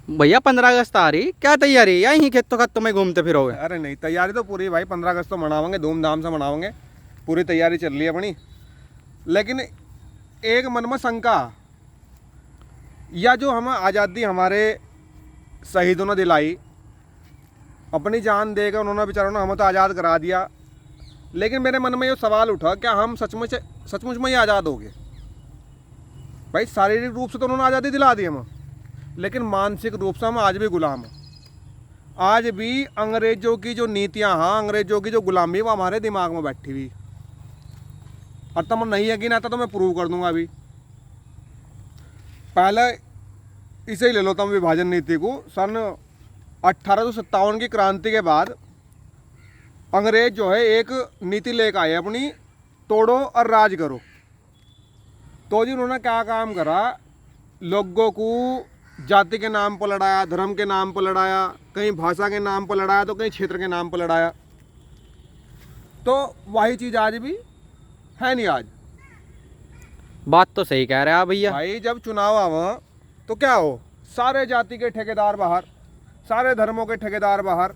भैया 15 अगस्त आ रही, क्या तैयारी है? यहीं खेतों खत्तों में घूमते फिरोगे? अरे नहीं, तैयारी तो पूरी भाई, 15 अगस्त तो मनावाएंगे, धूमधाम से मनावाएंगे, पूरी तैयारी चल रही है अपनी। लेकिन एक मन में शंका, या जो हम आज़ादी हमारे शहीदों ने दिलाई, अपनी जान देकर उन्होंने बेचारों ने हमें तो आज़ाद करा दिया, लेकिन मेरे मन में ये सवाल उठा, क्या हम सचमुच में ही आज़ाद हो गए? भाई शारीरिक रूप से तो उन्होंने आज़ादी दिला दी हमें, लेकिन मानसिक रूप से हम आज भी गुलाम हैं। आज भी अंग्रेजों की जो नीतियां, हाँ, अंग्रेजों की जो गुलामी, वो हमारे दिमाग में बैठी हुई। और तुम नहीं यकीन आता तो मैं प्रूव कर दूंगा अभी। पहले इसे ही ले लो तुम, विभाजन नीति को। सन 1857 की क्रांति के बाद अंग्रेज जो है एक नीति लेकर आए अपनी, तोड़ो और राज करो। तो जी उन्होंने क्या काम करा, लोगों को जाति के नाम पर लड़ाया, धर्म के नाम पर लड़ाया, कहीं भाषा के नाम पर लड़ाया, तो कहीं क्षेत्र के नाम पर लड़ाया। तो वही चीज़ आज भी है नहीं। आज बात तो सही कह रहे हैं आप भैया। भाई जब चुनाव आवा तो क्या हो, सारे जाति के ठेकेदार बाहर, सारे धर्मों के ठेकेदार बाहर,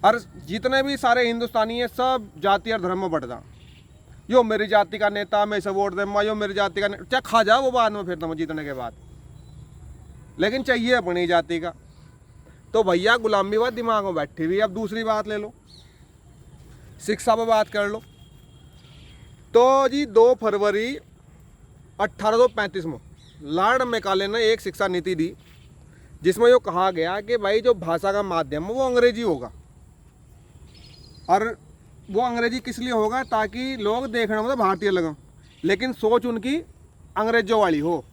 और जितने भी सारे हिंदुस्तानी है सब जाति और धर्म में बढ़ जा। यो मेरी जाति का नेता, मैं इसे वोट दूंगा, यो मेरी जाति का क्या खा जाओ वो बाद में, फिर तुम जीतने के बाद, लेकिन चाहिए अपनी जाति का। तो भैया गुलामी बात दिमाग में बैठी हुई। अब दूसरी बात ले लो, शिक्षा पर बात कर लो। तो जी 2 फरवरी 1835 में लॉर्ड मैकाले ने एक शिक्षा नीति दी, जिसमें यो कहा गया कि भाई जो भाषा का माध्यम है वो अंग्रेजी होगा। और वो अंग्रेजी किस लिए होगा, ताकि लोग देखने में तो भारतीय लगें, लेकिन सोच उनकी अंग्रेजों वाली हो।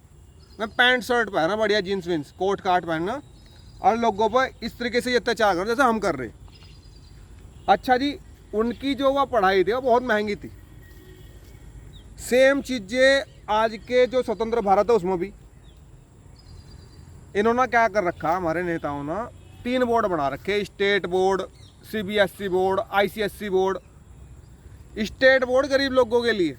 मैं पैंट शर्ट पहना, बढ़िया जीन्स विन्स, कोट काट पहनना, और लोगों पर इस तरीके से अत्याचार करो जैसे हम कर रहे। अच्छा जी, उनकी जो वह पढ़ाई थी वो बहुत महंगी थी। सेम चीज़ें आज के जो स्वतंत्र भारत है उसमें भी इन्होंने क्या कर रखा, हमारे नेताओं ने 3 बोर्ड बना रखे, state board, CBSE board, ICSE board. State board गरीब लोगों के लिए,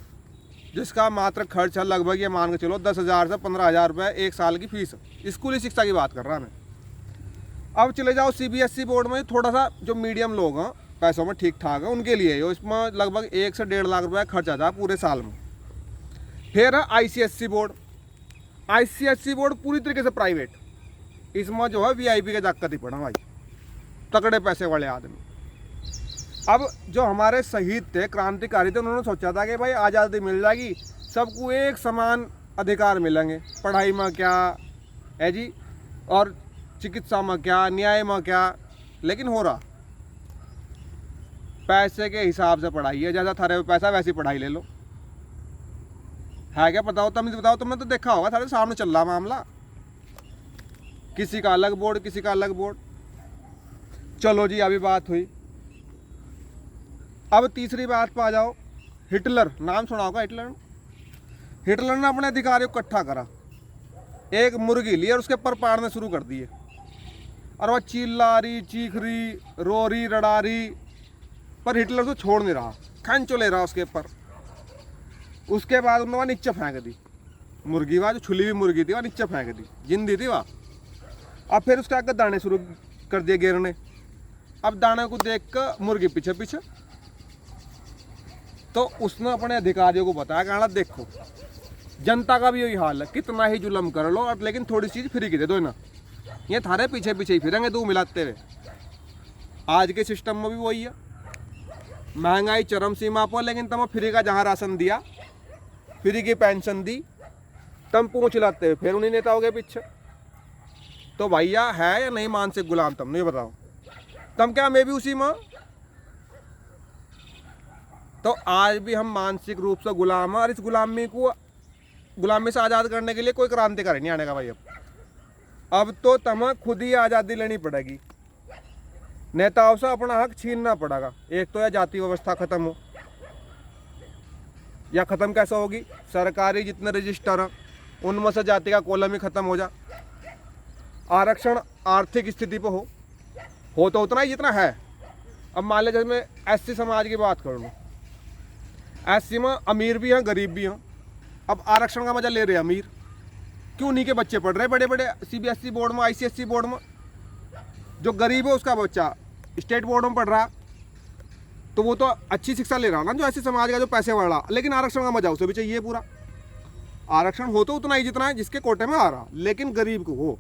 जिसका मात्र खर्चा लगभग ये मान के चलो 10,000 से 15,000 रुपये एक साल की फीस, स्कूली शिक्षा की बात कर रहा मैं। अब चले जाओ CBSE बोर्ड में, थोड़ा सा जो मीडियम लोग हैं, पैसों में ठीक ठाक है, उनके लिए यो इसमें लगभग 1 से 1.5 लाख रुपये खर्चा था पूरे साल में। फिर है ICSE बोर्ड। ICSE बोर्ड पूरी तरीके से प्राइवेट, इसमें जो है VIP के जाकर ही पड़ा भाई, तगड़े पैसे वाले आदमी। अब जो हमारे शहीद थे, क्रांतिकारी थे, उन्होंने सोचा था कि भाई आज़ादी मिल जाएगी, सबको एक समान अधिकार मिलेंगे, पढ़ाई में क्या है जी, और चिकित्सा में क्या, न्याय में क्या। लेकिन हो रहा पैसे के हिसाब से पढ़ाई है, जैसा थारे पैसा वैसी पढ़ाई ले लो। है क्या, बताओ तुम, बताओ, तुमने तो देखा होगा, थारे सामने चल रहा मामला, किसी का अलग बोर्ड, किसी का अलग बोर्ड। चलो जी, अभी बात हुई। अब तीसरी बात पर आ जाओ। हिटलर, नाम सुना होगा हिटलर। हिटलर ने अपने अधिकारियों को इकट्ठा करा, एक मुर्गी ली और उसके पर पाड़ने शुरू कर दिए, और वह चिल्ला रही, चीख रही, रो रही, रड़ा रही, पर हिटलर तो छोड़ नहीं रहा, खंचो ले रहा उसके पर। उसके बाद उन्होंने वह नीचे फेंक दी मुर्गी, वह जो छुली हुई मुर्गी थी वह नीचे फेंक दी, जिंदी थी वह। अब फिर उसके आगे दाने शुरू कर दिए गिरने। अब दाने को देख कर मुर्गी पीछे पीछे, तो उसने अपने अधिकारियों को बताया कि देखो जनता का भी यही हाल है, कितना ही जुल्म कर लो, और लेकिन थोड़ी चीज़ फ्री की दे दो ना, ये थारे पीछे पीछे ही फिरेंगे दो मिलाते हुए। आज के सिस्टम में भी वही है, महंगाई चरम सीमा पर, लेकिन तुम फ्री का जहाँ राशन दिया, फ्री की पेंशन दी, तुम पूछ लाते हुए फिर उन्हीं नेताओं के पीछे। तो भैया है या नहीं मानसिक गुलाम, तुम नहीं बताओ, तुम क्या मैं भी उसी में। तो आज भी हम मानसिक रूप से गुलाम हैं, और इस गुलामी से आज़ाद करने के लिए कोई क्रांतिकारी नहीं आने का भाई। अब तो तुम्हें खुद ही आज़ादी लेनी पड़ेगी, नेताओं से अपना हक छीनना पड़ेगा। एक तो यह जाति व्यवस्था खत्म हो, या ख़त्म कैसे होगी, सरकारी जितने रजिस्टर हैं उनमें से जाति का कॉलम ही ख़त्म हो जा, आरक्षण आर्थिक स्थिति पर हो तो उतना ही जितना है। अब मान लीजिए मैं SC समाज की बात कर लूँ, SC में अमीर भी हैं, गरीब भी हैं। अब आरक्षण का मजा ले रहे हैं अमीर, क्यों उन्हीं के बच्चे पढ़ रहे बड़े बड़े सीबीएसई बोर्ड में, आईसीएसई बोर्ड में। जो गरीब है उसका बच्चा स्टेट बोर्ड में पढ़ रहा, तो वो तो अच्छी शिक्षा ले रहा ना, जो ऐसे समाज का जो पैसे बढ़ रहा। लेकिन आरक्षण का मजा उसे भी चाहिए पूरा। आरक्षण हो तो उतना ही जितना है जिसके कोटे में आ रहा, लेकिन गरीब को हो,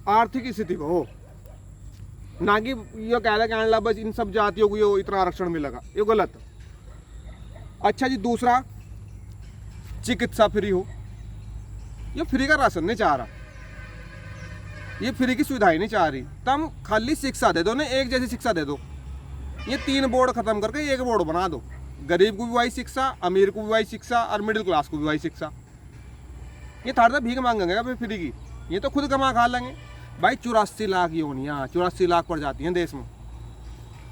आर्थिक स्थिति को हो, ना कि ये कह रहा कहने लगा बस इन सब जातियों को ये इतना आरक्षण मिलेगा, ये गलत। अच्छा जी, दूसरा चिकित्सा फ्री हो। ये फ्री का राशन नहीं चाह रहा, ये फ्री की सुविधाएं नहीं चाह रही। तुम खाली शिक्षा दे दो ना, एक जैसी शिक्षा दे दो। ये 3 बोर्ड खत्म करके 1 बोर्ड बना दो। गरीब को भी वही शिक्षा, अमीर को भी वही शिक्षा और मिडिल क्लास को भी वही शिक्षा। ये थोड़ा भीख मांगेंगे फिर फ्री की, ये तो खुद कमा खा लेंगे भाई। 84 लाख यूनियाँ, 84 लाख प्रजाति हैं देश में।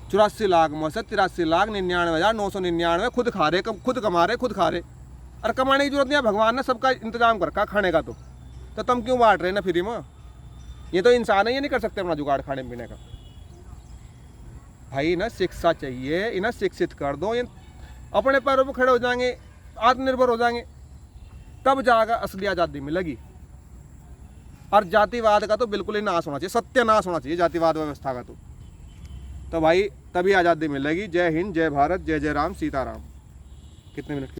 84 लाख में से 83,99,999 खुद खा रहे, खुद कमा रहे, खुद खा रहे। और कमाने की जरूरत नहीं है, भगवान ने सबका इंतजाम कर रखा खाने का। तो तुम क्यों बांट रहे ना फ्री में? ये तो इंसान है, ये नहीं कर सकते अपना जुगाड़ खाने पीने का। भाई ना शिक्षा चाहिए, इन्हें शिक्षित कर दो, ये अपने पैरों पर खड़े हो जाएंगे, आत्मनिर्भर हो जाएंगे, तब जाकर असली आज़ादी मिलेगी। और जातिवाद का तो बिल्कुल ही नाश होना चाहिए, सत्यानाश होना चाहिए जातिवाद व्यवस्था का। तो भाई तभी आज़ादी मिलेगी। जय हिंद, जय भारत, जय जय राम, सीताराम। कितने मिनट